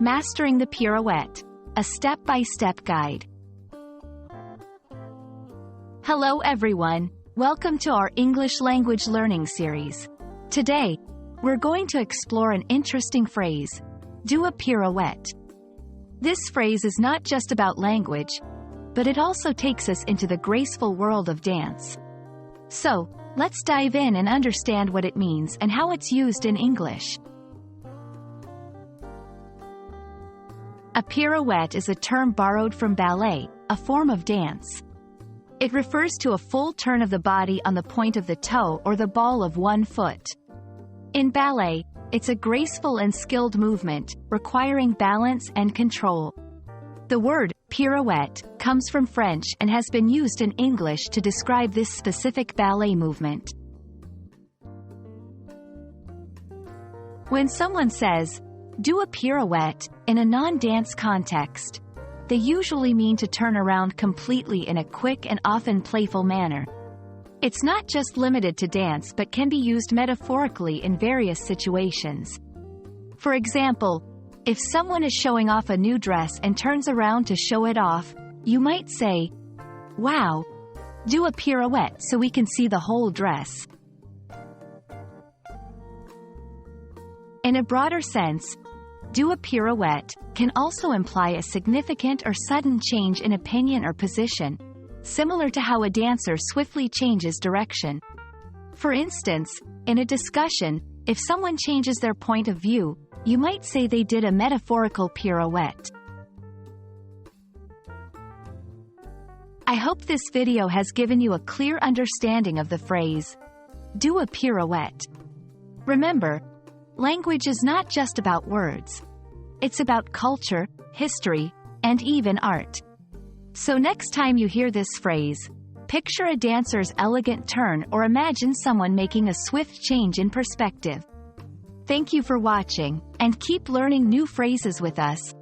Mastering the Pirouette, a step-by-step guide. Hello everyone, welcome to our English language learning series. Today, we're going to explore an interesting phrase, do a pirouette. This phrase is not just about language, but it also takes us into the graceful world of dance. So, let's dive in and understand what it means and how it's used in English. A pirouette is a term borrowed from ballet, a form of dance. It refers to a full turn of the body on the point of the toe or the ball of one foot. In ballet, it's a graceful and skilled movement, requiring balance and control. The word pirouette comes from French and has been used in English to describe this specific ballet movement. When someone says, do a pirouette, in a non-dance context, they usually mean to turn around completely in a quick and often playful manner. It's not just limited to dance but can be used metaphorically in various situations. For example, if someone is showing off a new dress and turns around to show it off, you might say, "Wow, do a pirouette so we can see the whole dress." In a broader sense, do a pirouette can also imply a significant or sudden change in opinion or position, similar to how a dancer swiftly changes direction. For instance, in a discussion, if someone changes their point of view, you might say they did a metaphorical pirouette. I hope this video has given you a clear understanding of the phrase, do a pirouette. Remember, language is not just about words. It's about culture, history, and even art. So next time you hear this phrase, picture a dancer's elegant turn or imagine someone making a swift change in perspective. Thank you for watching, and keep learning new phrases with us.